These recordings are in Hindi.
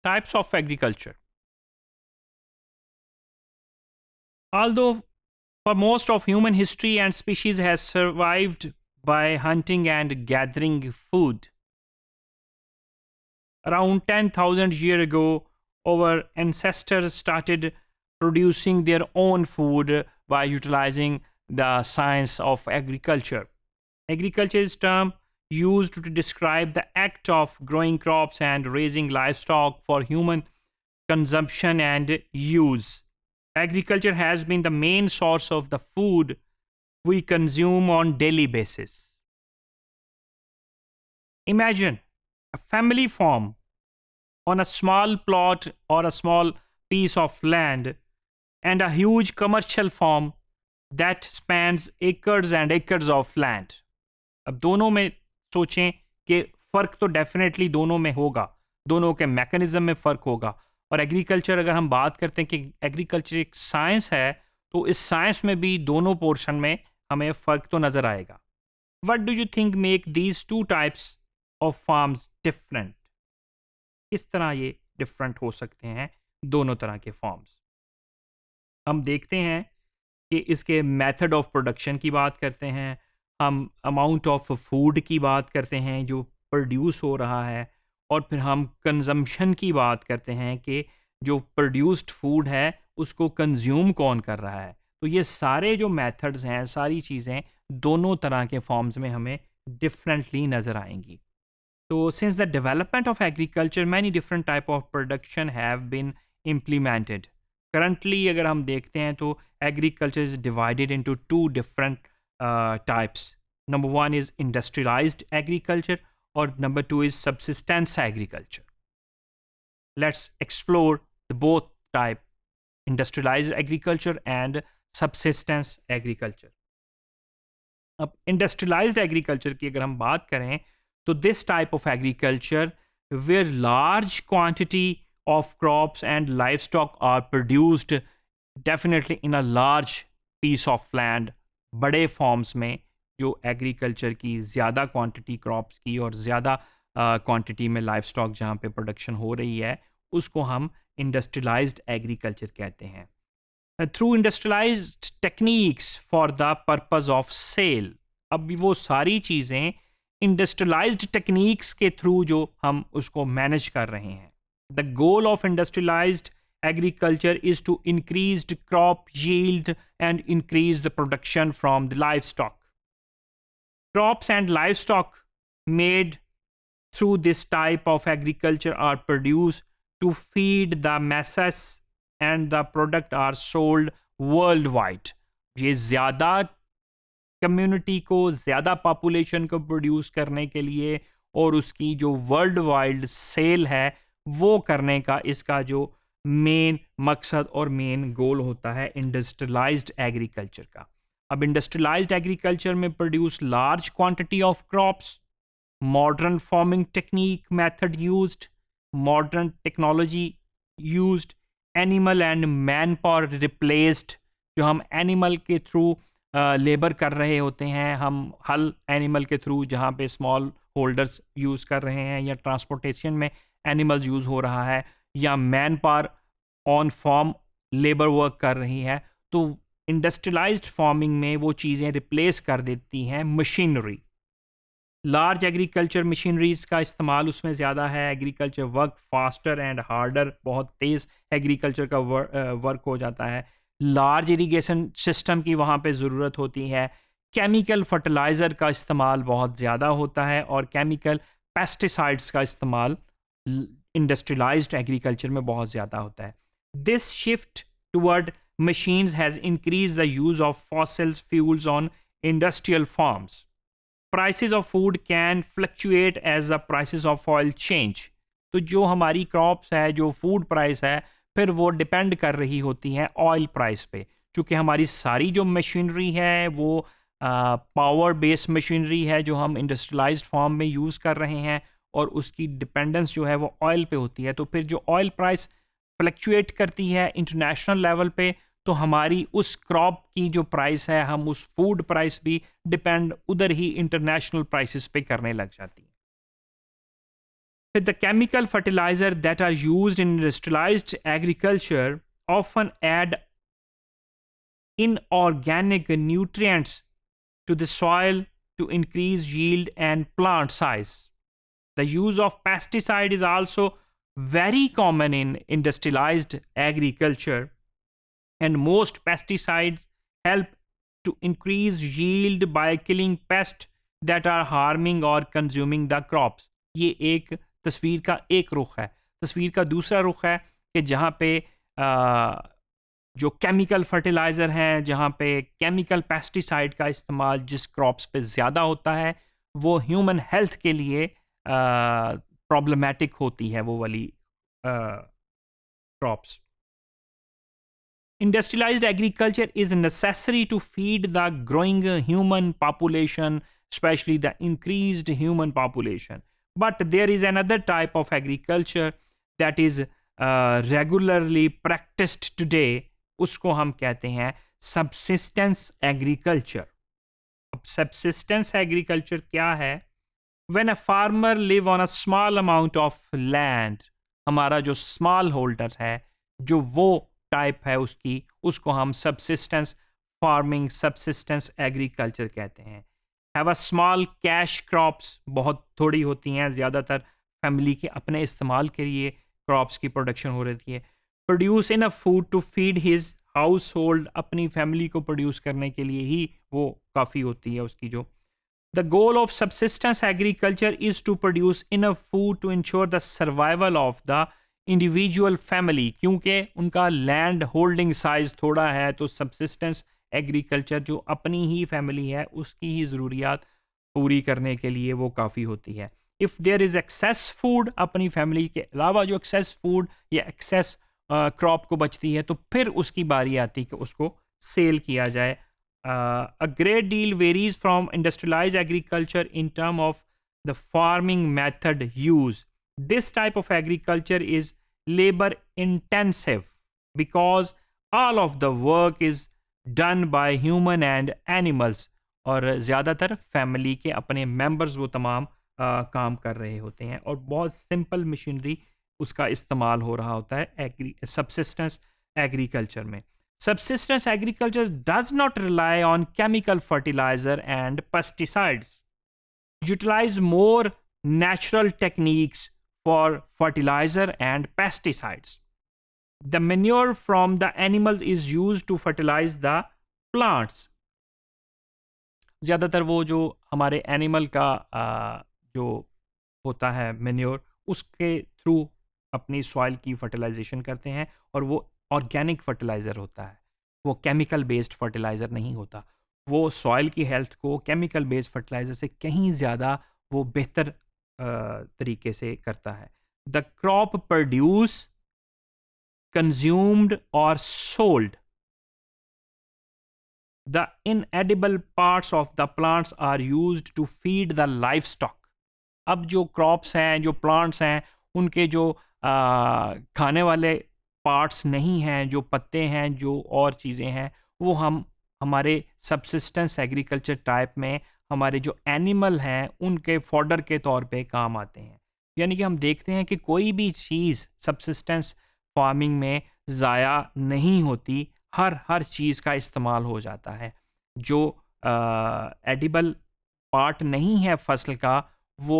types of agriculture. Although for most of human history and species has survived by hunting and gathering food, around 10,000 years ago, our ancestors started producing their own food by utilizing the science of agriculture. Agriculture is a term used to describe the act of growing crops and raising livestock for human consumption and use. Agriculture has been the main source of the food we consume on daily basis. Imagine a family farm on a small plot or a small piece of land and a huge commercial farm that spans acres and acres of land. अब दोनों में सोचें कि फ़र्क तो डेफिनेटली दोनों में होगा, दोनों के मैकेनिज्म में फ़र्क होगा. और एग्रीकल्चर अगर हम बात करते हैं कि एग्रीकल्चर एक साइंस है, तो इस साइंस में भी दोनों पोर्शन में हमें फ़र्क तो नज़र आएगा. What do you think make these two types of farms different? किस तरह ये डिफरेंट हो सकते हैं दोनों तरह के फार्म्स? हम देखते हैं कि इसके मेथड ऑफ प्रोडक्शन की बात करते हैं, हम अमाउंट ऑफ फूड की बात करते हैं जो प्रोड्यूस हो रहा है, और फिर हम कंजम्पशन की बात करते हैं कि जो प्रोड्यूस्ड फूड है उसको कंज्यूम कौन कर रहा है. तो ये सारे जो मेथड्स हैं, सारी चीज़ें दोनों तरह के फॉर्म्स में हमें डिफरेंटली नज़र आएंगी. तो since the development of agriculture many different type of production have been implemented. Currently अगर हम देखते हैं तो agriculture is divided into two different types. Number one is industrialised agriculture और number two is subsistence agriculture. Let's explore the both type, industrialized agriculture and subsistence agriculture. अब industrialized agriculture की अगर हम बात करें तो this type of agriculture where large quantity of crops and livestock are produced definitely in a large piece of land, बड़े फॉर्म्स में जो एग्रीकल्चर की ज़्यादा क्वांटिटी क्रॉप्स की और ज़्यादा क्वांटिटी में लाइफ स्टॉक जहाँ पे प्रोडक्शन हो रही है, उसको हम इंडस्ट्रियलाइज्ड एग्रीकल्चर कहते हैं. Through industrialised techniques for the purpose of sale. अब वो सारी चीज़ें इंडस्ट्रियलाइज्ड टेक्निक्स के थ्रू जो हम उसको मैनेज कर रहे हैं. The goal of industrialised agriculture is to increase the crop yield and increase the production from the livestock. Crops and livestock made through this type of agriculture are produced to feed the masses and the product are sold worldwide. ये ज़्यादा कम्युनिटी को, ज़्यादा पॉपुलेशन को प्रोड्यूस करने के लिए और उसकी जो वर्ल्ड वाइड सेल है वो करने का इसका जो मेन मकसद और मेन गोल होता है इंडस्ट्रियलाइज्ड एग्रीकल्चर का. अब इंडस्ट्रियलाइज्ड एग्रीकल्चर में produce large quantity of crops, modern farming technique method used, modern technology used, animal and man power replaced. जो हम एनिमल के थ्रू लेबर कर रहे होते हैं, हम हल एनिमल के थ्रू जहाँ पे स्मॉल होल्डर्स यूज़ कर रहे हैं या ट्रांसपोर्टेशन में एनिमल्स यूज़ हो रहा है या manpower on farm labour work कर रही है, तो इंडस्ट्रियलाइज्ड फार्मिंग में वो चीज़ें रिप्लेस कर देती हैं मशीनरी. लार्ज एग्रीकल्चर मशीनरीज का इस्तेमाल उसमें ज़्यादा है. Agriculture work faster and harder, बहुत तेज़ एग्रीकल्चर का वर्क हो जाता है. लार्ज इरिगेशन सिस्टम की वहाँ पे ज़रूरत होती है. केमिकल फर्टिलाइज़र का इस्तेमाल बहुत ज़्यादा होता है और केमिकल पेस्टिसाइड्स का इस्तेमाल इंडस्ट्रियलाइज्ड एग्रीकल्चर में बहुत ज़्यादा होता है. This shift toward machines has increased the use of fossil fuels on industrial farms. Prices of food can fluctuate as the prices of oil change. तो जो हमारी क्रॉप्स है, जो फूड प्राइस है, फिर वो डिपेंड कर रही होती हैं ऑयल प्राइस पे. चूँकि हमारी सारी जो मशीनरी है वो पावर बेस्ड मशीनरी है जो हम इंडस्ट्रियलाइज्ड फार्म में यूज़ कर रहे हैं और उसकी डिपेंडेंस जो है वो ऑयल पे होती है. तो फिर जो ऑयल प्राइस फ्लक्चुएट करती है इंटरनेशनल लेवल पे, तो हमारी उस क्रॉप की जो प्राइस है, हम उस फूड प्राइस भी डिपेंड उधर ही इंटरनेशनल प्राइसेस पे करने लग जाती है. with the chemical fertilizer that are used in industrialized agriculture often add inorganic nutrients to the soil to increase yield and plant size. The use of pesticide is also very common in industrialized agriculture, and most pesticides help to increase yield by killing pests that are harming or consuming the crops. ये एक तस्वीर का एक रुख है. तस्वीर का दूसरा रुख है कि जहाँ पे जो केमिकल फर्टिलाइज़र हैं, जहाँ पे केमिकल पेस्टिसाइड का इस्तेमाल जिस क्रॉप्स पे ज़्यादा होता है, वो ह्यूमन हेल्थ के लिए प्रॉब्लमेटिक होती है वो वाली crops. Industrialized agriculture is necessary to feed the growing human population, especially the increased human population. But there is another type of agriculture that is regularly practiced today. उसको हम कहते हैं subsistence agriculture. अब subsistence agriculture क्या है? When a farmer live on a small amount of land, हमारा जो small holder है, जो वो टाइप है उसकी, उसको हम सबसिस्टेंस फार्मिंग, सबसिस्टेंस एग्रीकल्चर कहते हैं. Have a small cash crops, बहुत थोड़ी होती हैं, ज़्यादातर फैमिली के अपने इस्तेमाल के लिए क्रॉप्स की प्रोडक्शन हो रही है. Produce in a food to feed his household, अपनी फैमिली को प्रोड्यूस करने के लिए ही वो काफ़ी होती है उसकी. जो the goal of subsistence agriculture is to produce in a food to ensure the survival of the individual family. क्योंकि उनका लैंड होल्डिंग साइज थोड़ा है, तो सबसिस्टेंस एग्रीकल्चर जो अपनी ही फैमिली है उसकी ही ज़रूरियात पूरी करने के लिए वो काफ़ी होती है. If there is excess food, अपनी फैमिली के अलावा जो एक्सेस फूड या एक्सेस क्रॉप को बचती है, तो फिर उसकी बारी आती है कि उसको सेल किया जाए. A great deal varies from industrialised agriculture in term of the farming method use. This type of agriculture is labor intensive because all of the work is done by human and animals. और ज़्यादातर फैमिली के अपने मेंबर्स वो तमाम काम कर रहे होते हैं और बहुत सिंपल मशीनरी उसका इस्तेमाल हो रहा होता है सबसिस्टेंस एग्रीकल्चर में. Subsistence agriculture does not rely on chemical fertilizer and pesticides. Utilize more natural techniques for fertilizer and pesticides. The manure from the animals is used to fertilize the plants. ज़्यादातर वो जो हमारे एनिमल का जो होता है मैन्योर, उसके थ्रू अपनी सॉइल की फर्टिलाइजेशन करते हैं और वो ऑर्गेनिक फर्टिलाइज़र होता है, वो केमिकल बेस्ड फर्टिलाइज़र नहीं होता. वो सॉइल की हेल्थ को केमिकल बेस्ड फर्टिलाइज़र से कहीं ज़्यादा वो बेहतर तरीके से करता है. द क्रॉप प्रोड्यूस, कंज्यूम्ड और sold. The inedible parts of the plants are used to feed the livestock. अब जो क्रॉप्स हैं, जो प्लांट्स हैं, उनके जो खाने वाले पार्ट्स नहीं हैं, जो पत्ते हैं, जो और चीज़ें हैं, वो हम हमारे सबसिस्टेंस एग्रीकल्चर टाइप में हमारे जो एनिमल हैं उनके फॉडर के तौर पे काम आते हैं. यानी कि हम देखते हैं कि कोई भी चीज़ सबसिस्टेंस फार्मिंग में ज़ाया नहीं होती, हर चीज़ का इस्तेमाल हो जाता है. जो एडिबल पार्ट नहीं है फसल का, वो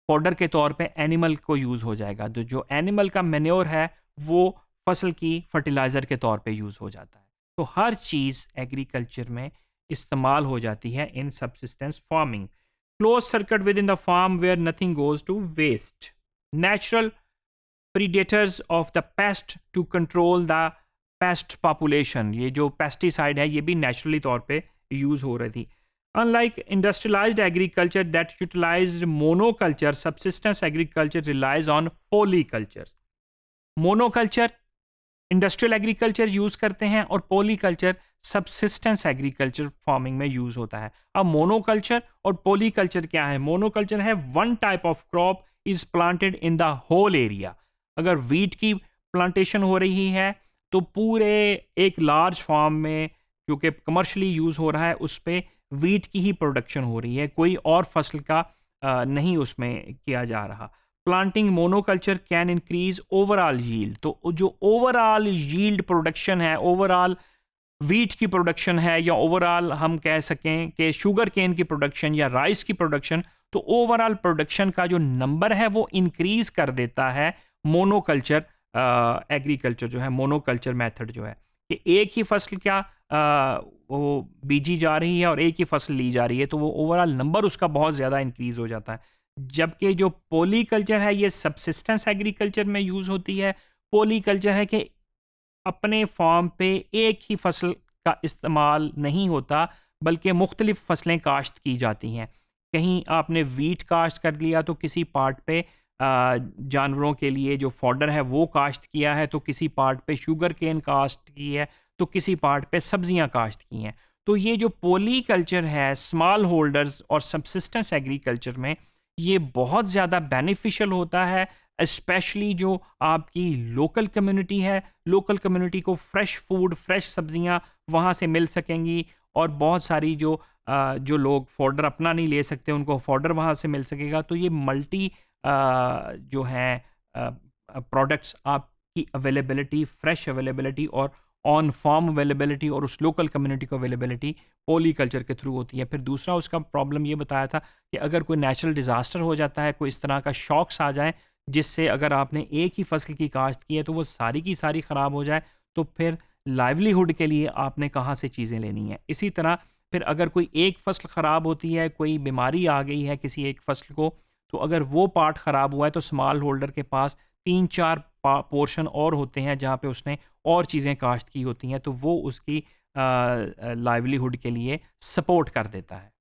फॉडर के तौर पे एनिमल को यूज़ हो जाएगा. तो जो एनिमल का मैन्योर है वो फसल की फर्टिलाइज़र के तौर पे यूज़ हो जाता है. तो हर चीज़ एग्रीकल्चर में इस्तेमाल हो जाती है in subsistence farming. Close circuit within the farm where nothing goes to waste. Natural predators of the pest to control the pest population. ये जो पेस्टिसाइड है ये भी नेचुरली तौर पे यूज़ हो रही थी. Unlike industrialized agriculture that utilized monoculture, subsistence agriculture relies on polyculture. Monoculture industrial agriculture use करते हैं और पॉलीकल्चर सबसिस्टेंस एग्रीकल्चर फार्मिंग में यूज़ होता है. अब मोनोकल्चर और पॉलीकल्चर क्या है? मोनोकल्चर है one type of crop is planted in the whole area. अगर वीट की प्लांटेशन हो रही है तो पूरे एक लार्ज फार्म में जो कि कमर्शियली यूज़ हो रहा है उस पर वीट की ही प्रोडक्शन हो रही है, कोई और फसल का नहीं उसमें किया जा रहा. Planting monoculture can increase overall yield. तो जो ओवरऑल यील्ड प्रोडक्शन है, ओवरऑल वीट की प्रोडक्शन है, या ओवरऑल हम कह सकें कि शुगर केन की प्रोडक्शन या राइस की प्रोडक्शन, तो ओवरऑल प्रोडक्शन का जो नंबर है वो इंक्रीज कर देता है मोनोकल्चर एग्रीकल्चर जो है, मोनोकल्चर मेथड जो है, कि एक ही फसल क्या वो बीजी जा रही है और एक ही फसल ली जा रही है, तो वो ओवरऑल नंबर उसका बहुत ज़्यादा इंक्रीज हो जाता है। जबकि जो पॉलीकल्चर है ये सबसिस्टेंस एग्रीकल्चर में यूज़ होती है। पॉलीकल्चर है कि अपने फार्म पे एक ही फसल का इस्तेमाल नहीं होता, बल्कि मुख्तलिफ फसलें काश्त की जाती हैं। कहीं आपने वीट काश्त कर लिया तो किसी पार्ट पे जानवरों के लिए जो फॉडर है वो काश्त किया है, तो किसी पार्ट पे शुगर केन काश्त की है, तो किसी पार्ट पे सब्जियां काश्त की हैं। तो ये जो पॉलीकल्चर है स्मॉल होल्डर्स और सबसिस्टेंस एग्रीकल्चर में, ये बहुत ज़्यादा बेनिफिशियल होता है, स्पेशली जो आपकी लोकल कम्युनिटी है। लोकल कम्युनिटी को फ्रेश फूड, फ्रेश सब्जियां वहाँ से मिल सकेंगी, और बहुत सारी जो लोग फॉडर अपना नहीं ले सकते उनको फॉडर वहाँ से मिल सकेगा। तो ये मल्टी जो हैं प्रोडक्ट्स, आपकी अवेलेबिलिटी, फ्रेश अवेलेबिलिटी और ऑन फार्म अवेलेबिलिटी और उस लोकल कम्युनिटी को अवेलेबिलिटी पॉलीकल्चर के थ्रू होती है। फिर दूसरा उसका प्रॉब्लम ये बताया था कि अगर कोई नेचुरल डिज़ास्टर हो जाता है, कोई इस तरह का शॉक्स आ जाए जिससे अगर आपने एक ही फसल की काश्त की है तो वो सारी की सारी ख़राब हो जाए, तो फिर लाइवलीहुड के लिए आपने कहाँ से चीज़ें लेनी है। इसी तरह फिर अगर कोई एक फसल ख़राब होती है, कोई बीमारी आ गई है किसी एक फसल को, तो अगर वो पार्ट ख़राब हुआ है तो स्मॉल होल्डर के पास 3-4 पोर्शन और होते हैं जहाँ पे उसने और चीज़ें काश्त की होती हैं, तो वो उसकी लाइवलीहुड के लिए सपोर्ट कर देता है।